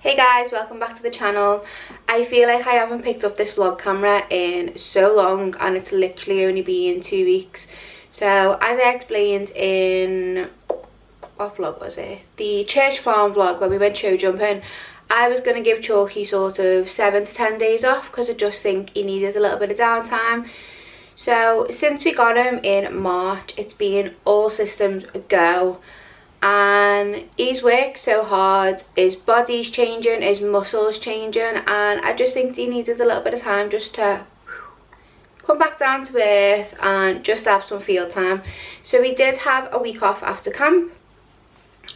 Hey guys, welcome back to the channel. I feel like I haven't picked up this vlog camera in so long and it's literally only been 2 weeks. So as I explained in, what vlog was it? The church farm vlog where we went show jumping. I was going to give Chalky sort of 7 to 10 days off because I just think he needed a little bit of downtime. So since we got him in March, it's been all systems go. And he's worked so hard, his body's changing, his muscles changing, and I just think he needed a little bit of time just to come back down to earth and just have some field time. So he did have a week off after camp,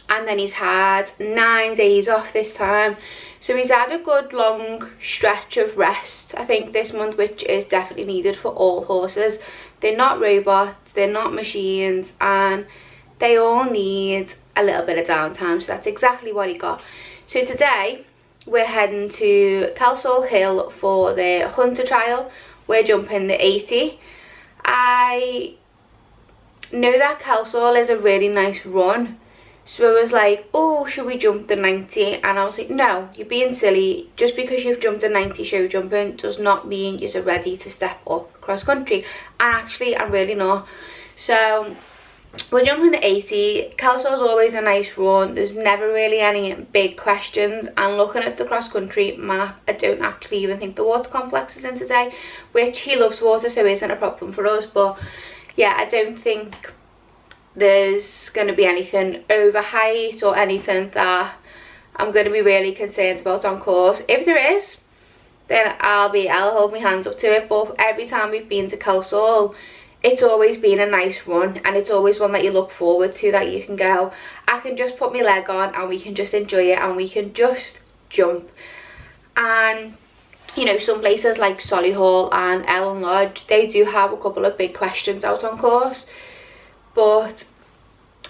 and then he's had 9 days off this time. So he's had a good long stretch of rest, I think, this month, which is definitely needed for all horses. They're not robots, they're not machines, and they all need a little bit of downtime, so that's exactly what he got. So today we're heading to Kelsall Hill for the hunter trial. We're jumping the 80. I know that Kelsall is a really nice run, so I was like, oh, should we jump the 90? And I was like, no, you're being silly. Just because you've jumped a 90 show jumping does not mean you're ready to step up cross country. And actually I'm really not. So we're jumping the 80. Kelsall's always a nice run. There's never really any big questions. And looking at the cross-country map, I don't actually even think the water complex is in today, which he loves water, so isn't a problem for us. But yeah, I don't think there's going to be anything over height or anything that I'm going to be really concerned about on course. If there is, then I'll hold my hands up to it. But every time we've been to Kelsall, it's always been a nice run, and it's always one that you look forward to, that you can go, I can just put my leg on and we can just enjoy it and we can just jump. And you know, some places like Solihull and Ellen Lodge, they do have a couple of big questions out on course, but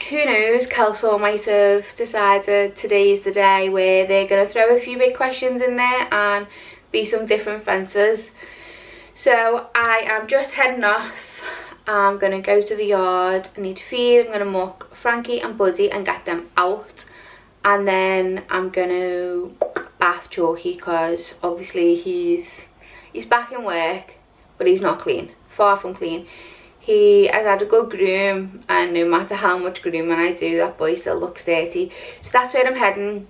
who knows, Kelsall might have decided today is the day where they're going to throw a few big questions in there and be some different fences. So I am just heading off. I'm going to go to the yard. I need to feed. I'm going to muck Frankie and Buddy and get them out. And then I'm going to bath Chalky because obviously he's back in work, but he's not clean. Far from clean. He has had a good groom, and no matter how much grooming I do, that boy still looks dirty. So that's where I'm heading.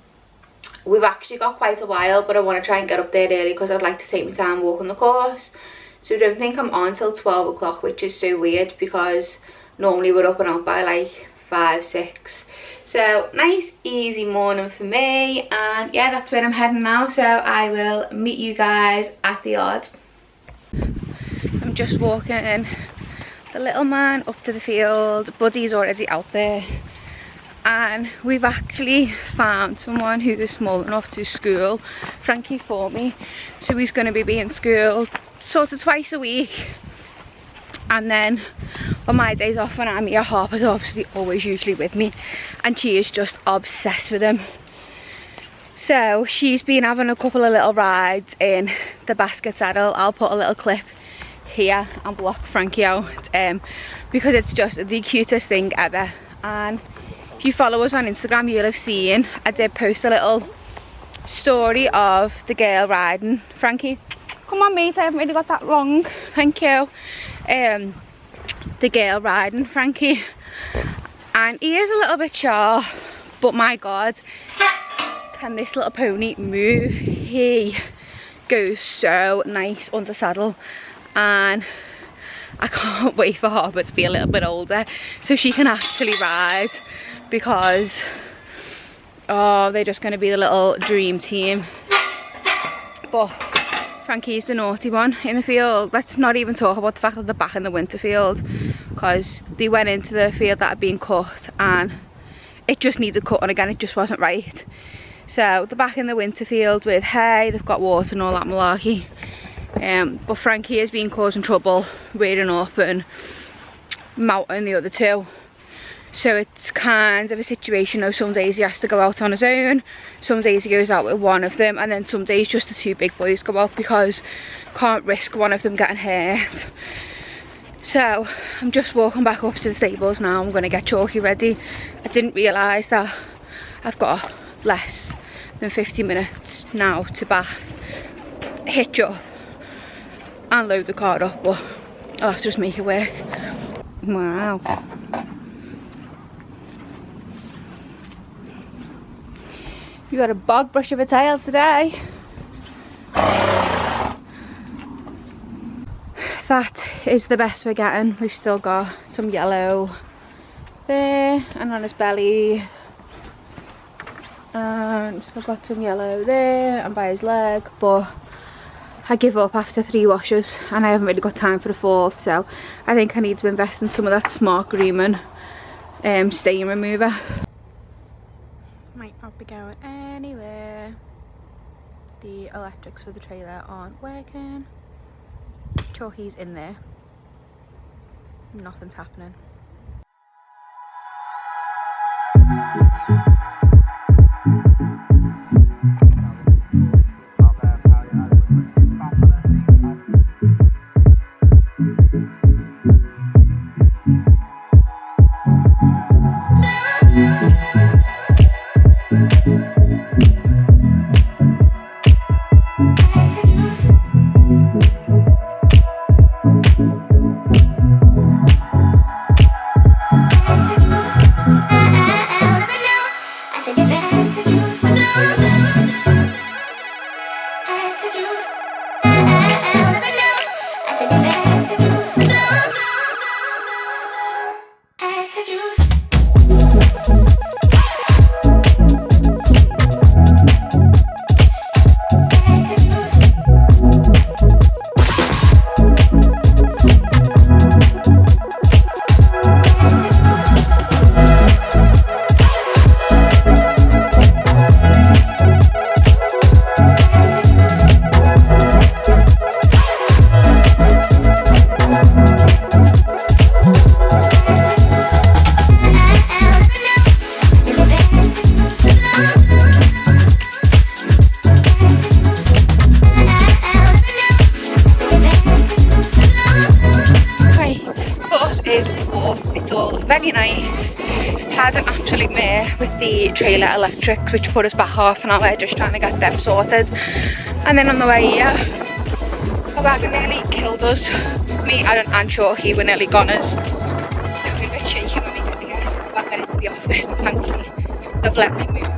We've actually got quite a while, but I want to try and get up there early because I'd like to take my time walking the course. So I don't think I'm on till 12 o'clock, which is so weird because normally we're up and out by like 5, 6. So nice easy morning for me, and yeah, that's where I'm heading now. So I will meet you guys at the yard. I'm just walking the little man up to the field. Buddy's already out there, and we've actually found someone who is small enough to school Frankie for me. So he's going to be in school sort of twice a week, and then on my days off when I'm here, Harper's obviously always usually with me, and she is just obsessed with him. So she's been having a couple of little rides in the basket saddle. I'll put a little clip here and block Frankie out because it's just the cutest thing ever. And if you follow us on Instagram, you'll have seen I did post a little story of the girl riding Frankie. Come on mate, I haven't really got that long, thank you. The girl riding Frankie, and he is a little bit sharp, but my god, can this little pony move. He goes so nice under saddle, and I can't wait for Harper to be a little bit older so she can actually ride, because oh, they're just going to be the little dream team. But Frankie's the naughty one in the field. Let's not even talk about the fact that they're back in the winter field, because they went into the field that had been cut and it just needed cutting again. It just wasn't right. So they're back in the winter field with hay, they've got water and all that malarkey. But Frankie has been causing trouble, rearing up and mouting the other two. So it's kind of a situation of some days he has to go out on his own, some days he goes out with one of them, and then some days just the two big boys go out because can't risk one of them getting hurt. So I'm just walking back up to the stables now. I'm going to get Chalky ready. I didn't realise that I've got less than 50 minutes now to Bath, hitch up and load the car up, but I'll have to just make it work. Wow. You got a bog brush of a tail today. That is the best we're getting. We've still got some yellow there and on his belly. And I've got some yellow there and by his leg, but I give up after 3 washes and I haven't really got time for the 4th, so I think I need to invest in some of that Smart Grooming stain remover. Might not be going anywhere. The electrics for the trailer aren't working. Sure, he's in there. Nothing's happening. Very nice. Had an absolute mare with the trailer electrics, which put us back half an hour just trying to get them sorted. And then on the way here, the wagon nearly killed us. Me, I'm sure he were nearly goners. So we were a bit shaky when we got here, so we're back into the office, and thankfully they've let me move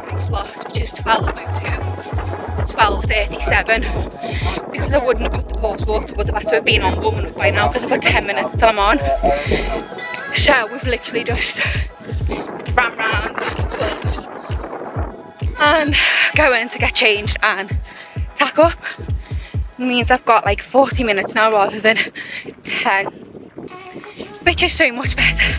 my slot, which is 12:02 to 12:37, because I wouldn't have got the coursework, would have had to have been on warming up by now, because I've got 10 minutes till I'm on. So we've literally just ran round the corners and go in to get changed and tack up. It means I've got like 40 minutes now rather than 10, which is so much better.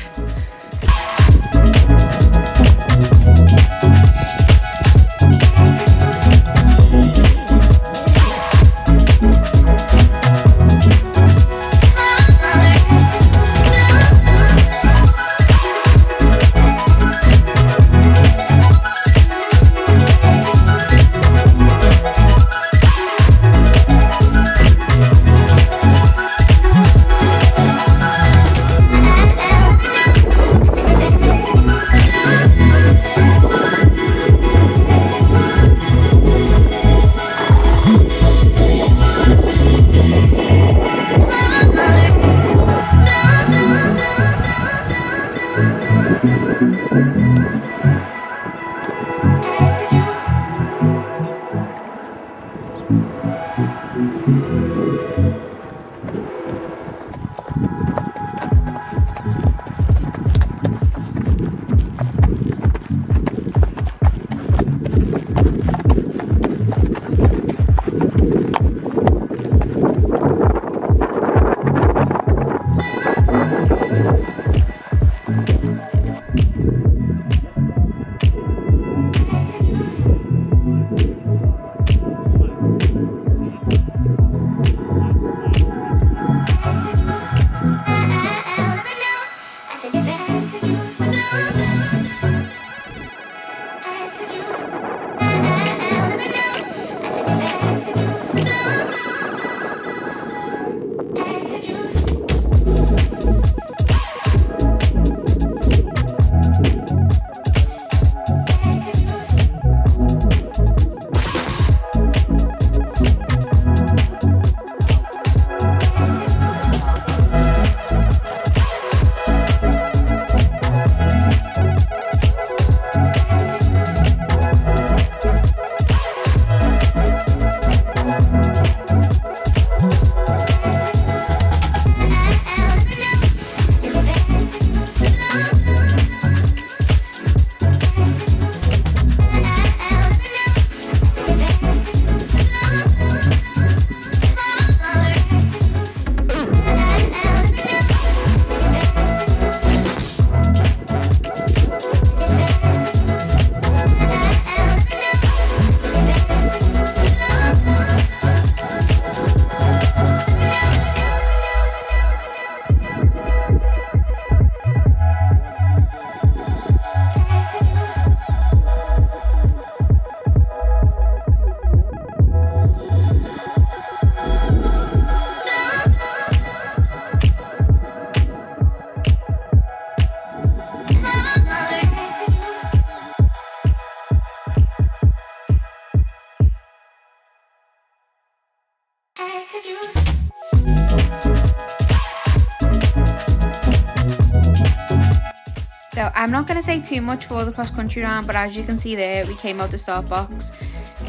So I'm not going to say too much for the cross country round, but as you can see there, we came out the start box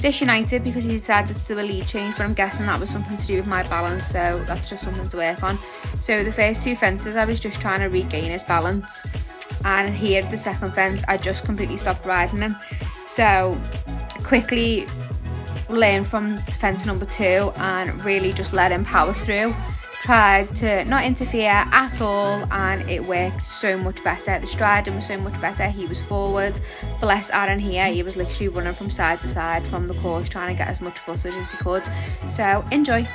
disunited because he decided to do a lead change, but I'm guessing that was something to do with my balance, so that's just something to work on. So the first 2 fences I was just trying to regain his balance, and here at the second fence I just completely stopped riding him. So quickly learned from fence number 2 and really just let him power through. Tried to not interfere at all, and it worked so much better. The striding was so much better. He was forward. Bless Aaron here, he was literally running from side to side from the course trying to get as much footage as he could. So enjoy.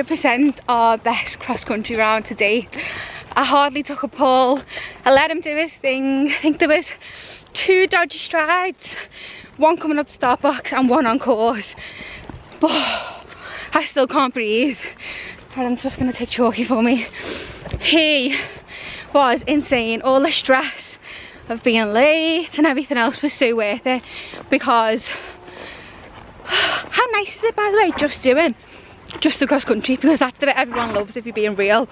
%, our best cross-country round to date. I hardly took a pull. I let him do his thing. I think there was 2 dodgy strides, 1 coming up the start box and 1 on course, but I still can't breathe. Adam's just gonna take Chalky for me. He was insane. All the stress of being late and everything else was so worth it, because how nice is it, by the way, just the cross country, because that's the bit everyone loves if you're being real.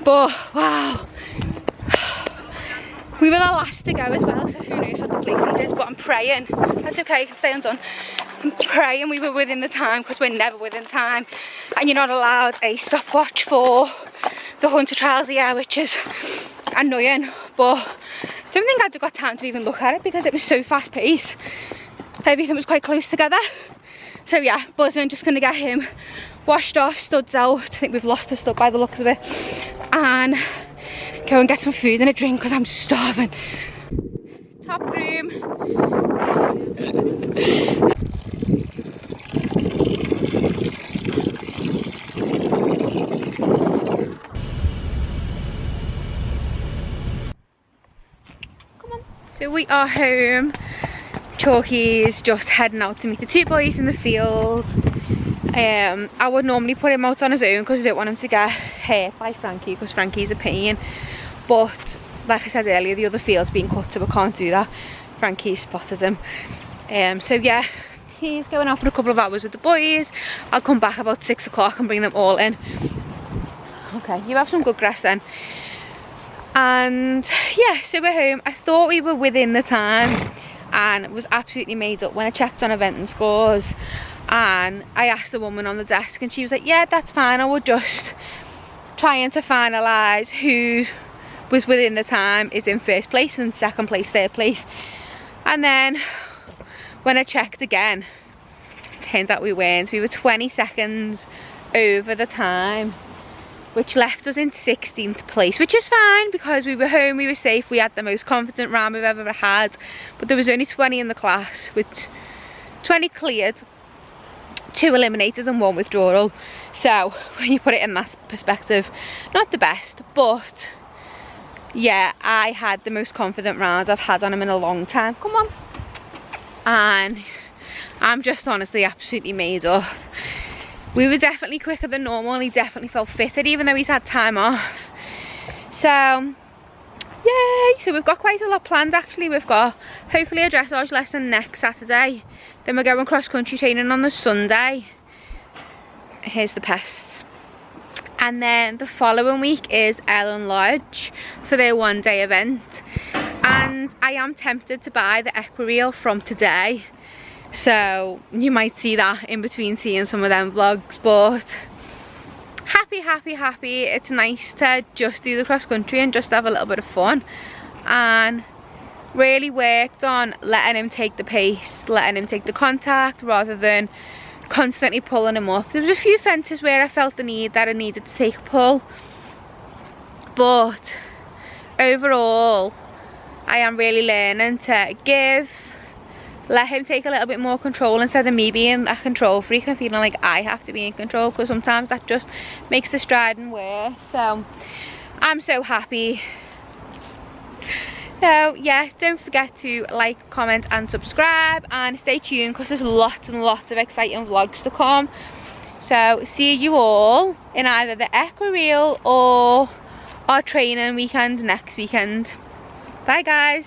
But wow, we were the last to go as well, so who knows what the place is, but I'm praying, that's okay, I can stay undone. I'm praying we were within the time, because we're never within time, and you're not allowed a stopwatch for the hunter trials here, which is annoying, but I don't think I'd got time to even look at it because it was so fast paced. Everything was quite close together. So yeah, buzzing, just gonna get him washed off, studs out. I think we've lost a stud by the looks of it. And go and get some food and a drink because I'm starving. Top groom. Come on. So we are home. Chalky's just heading out to meet the 2 boys in the field. I would normally put him out on his own because I don't want him to get hurt by Frankie, because Frankie's a pain, but like I said earlier, the other field's being cut, so we can't do that. Frankie spotted him. So yeah, he's going out for a couple of hours with the boys. I'll come back about 6 o'clock and bring them all in. Okay, you have some good grass then. And yeah, so we're home. I thought we were within the time, and it was absolutely made up when I checked on event and scores, and I asked the woman on the desk and she was like, yeah, that's fine, I was just trying to finalise who was within the time is in first place and second place, third place. And then when I checked again, it turns out we weren't. We were 20 seconds over the time. which left us in 16th place, which is fine because we were home, we were safe, we had the most confident round we've ever had. But there was only 20 in the class, with 20 cleared, 2 eliminators and 1 withdrawal. So when you put it in that perspective, not the best, but yeah, I had the most confident round I've had on him in a long time. Come on. And I'm just honestly absolutely made up. We were definitely quicker than normal and he definitely felt fitter even though he's had time off. So yay! So we've got quite a lot planned actually. We've got hopefully a dressage lesson next Saturday. Then we're going cross country training on the Sunday. Here's the pests. And then the following week is Ellen Lodge for their 1-day event. And I am tempted to buy the equireel from today. So you might see that in between seeing some of them vlogs, but happy. It's nice to just do the cross country and just have a little bit of fun, and really worked on letting him take the pace, letting him take the contact rather than constantly pulling him up. There was a few fences where I felt the need that I needed to take a pull, but overall I am really learning to let him take a little bit more control instead of me being a control freak and feeling like I have to be in control, because sometimes that just makes the striding worse. So I'm so happy. So yeah, don't forget to like, comment and subscribe, and stay tuned because there's lots and lots of exciting vlogs to come. So see you all in either the equireel or our training weekend next weekend. Bye guys.